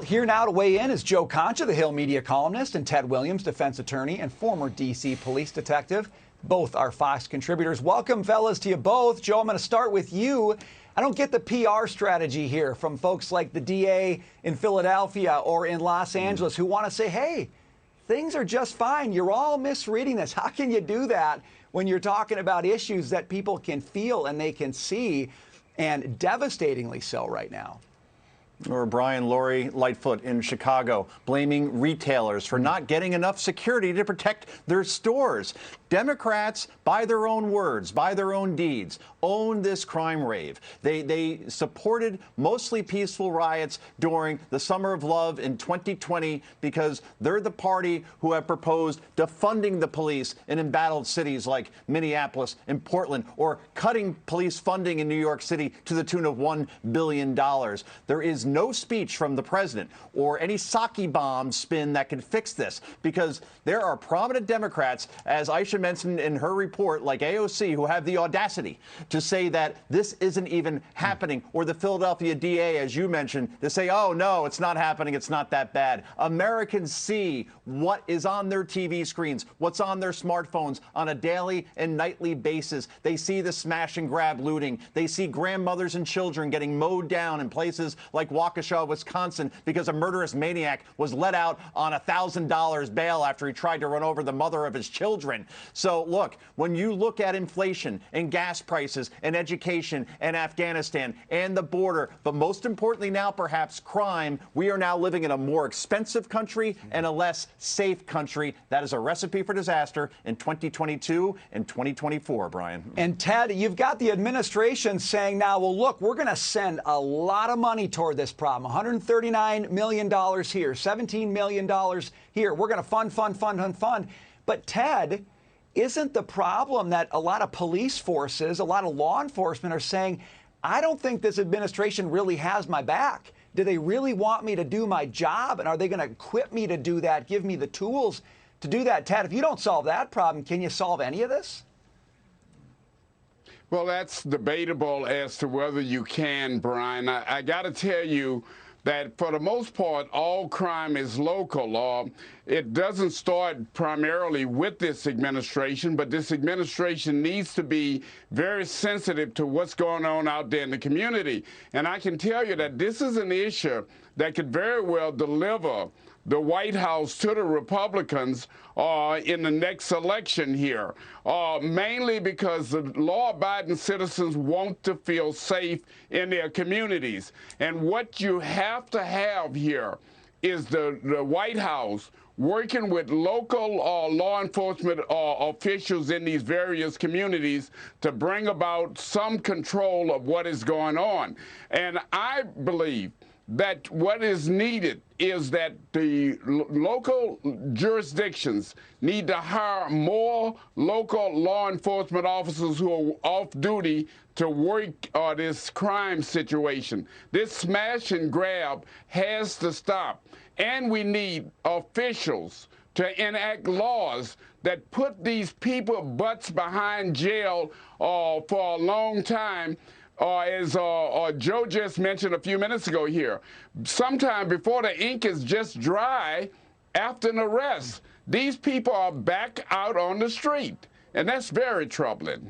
Here now to weigh in is Joe Concha, the Hill media columnist, and Ted Williams, defense attorney and former D.C. police detective. Both are Fox contributors. Welcome, fellas, to you both. Joe, I'm going to start with you. I don't get the PR strategy here from folks like the DA in Philadelphia or in Los Angeles who want to say, hey, things are just fine. You're all misreading this. How can you do that when you're talking about issues that people can feel and they can see, and devastatingly so right now? Or Brian Lori Lightfoot in Chicago blaming retailers for not getting enough security to protect their stores. Democrats, by their own words, by their own deeds, own this crime rave. They supported mostly peaceful riots during the Summer of Love in 2020 because they're the party who have proposed defunding the police in embattled cities like Minneapolis and Portland, or cutting police funding in New York City to the tune of $1 billion. There is no speech from the president or any sake bomb spin that can fix this, because there are prominent Democrats, as Aisha mentioned in her report, like AOC, who have the audacity to say that this isn't even happening, or the Philadelphia DA, as you mentioned, to say, oh, no, it's not happening, it's not that bad. Americans see what is on their TV screens, what's on their smartphones on a daily and nightly basis. They see the smash and grab looting. They see grandmothers and children getting mowed down in places like Waukesha, Wisconsin, because a murderous maniac was let out on $1,000 bail after he tried to run over the mother of his children. So, look, when you look at inflation and gas prices and education and Afghanistan and the border, but most importantly now, perhaps, crime, we are now living in a more expensive country and a less safe country. That is a recipe for disaster in 2022 and 2024, Brian. And Ted, you've got the administration saying now, well, look, we're going to send a lot of money toward this problem. $139 million here, $17 million here. We're going to fund. But Ted, isn't the problem that a lot of police forces, a lot of law enforcement are saying, I don't think this administration really has my back. Do they really want me to do my job? And are they going to equip me to do that, give me the tools to do that? Ted, if you don't solve that problem, can you solve any of this? Well, that's debatable as to whether you can, Brian. I got to tell you that for the most part, all crime is local. It doesn't start primarily with this administration, but this administration needs to be very sensitive to what's going on out there in the community. And I can tell you that this is an issue that could very well deliver the White House to the Republicans in the next election here, mainly because the law-abiding citizens want to feel safe in their communities. And what you have to have here is the White House working with local law enforcement officials in these various communities to bring about some control of what is going on. And I believe that what is needed is that the local jurisdictions need to hire more local law enforcement officers who are off duty to work this crime situation. This smash and grab has to stop. And we need officials to enact laws that put these people butts behind jail for a long time. As Joe just mentioned a few minutes ago here, sometime before the ink is just dry after an arrest, these people are back out on the street, and that's very troubling.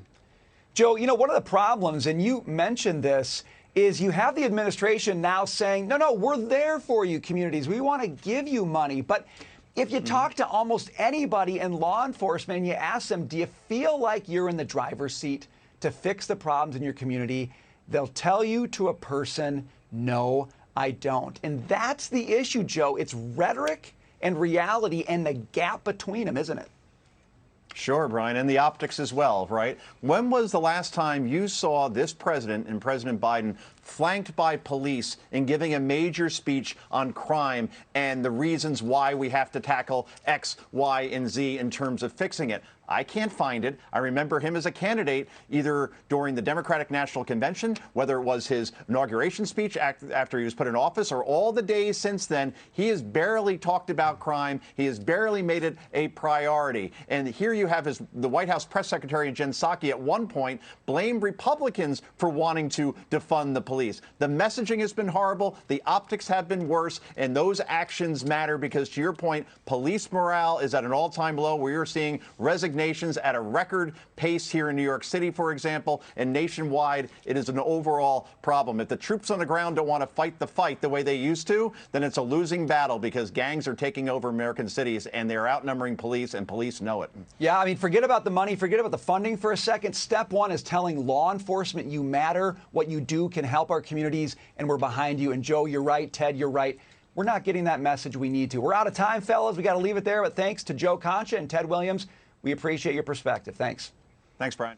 Joe, you know, one of the problems, and you mentioned this, is you have the administration now saying, no, we're there for you, communities. We want to give you money. But if you talk to almost anybody in law enforcement and you ask them, do you feel like you're in the driver's seat to fix the problems in your community, they'll tell you to a person, no, I don't. And that's the issue, Joe. It's rhetoric and reality and the gap between them, isn't it? Sure, Brian, and the optics as well, right? When was the last time you saw this president and President Biden flanked by police in giving a major speech on crime and the reasons why we have to tackle X, Y, and Z in terms of fixing it? I can't find it. I remember him as a candidate either during the Democratic National Convention, whether it was his inauguration speech after he was put in office, or all the days since then. He has barely talked about crime. He has barely made it a priority. And here you have the White House press secretary, Jen Psaki, at one point blamed Republicans for wanting to defund the police. police. The messaging has been horrible. The optics have been worse. And those actions matter because, to your point, police morale is at an all-time low. We are seeing resignations at a record pace here in New York City, for example, and nationwide. It is an overall problem. If the troops on the ground don't want to fight the fight the way they used to, then it's a losing battle because gangs are taking over American cities and they're outnumbering police, and police know it. Yeah, I mean, forget about the money, forget about the funding for a second. Step one is telling law enforcement you matter, what you do can help our communities, and we're behind you. And Joe, you're right. Ted, you're right. We're not getting that message we need to. We're out of time, fellas. We got to leave it there. But thanks to Joe Concha and Ted Williams. We appreciate your perspective. Thanks. Thanks, Brian.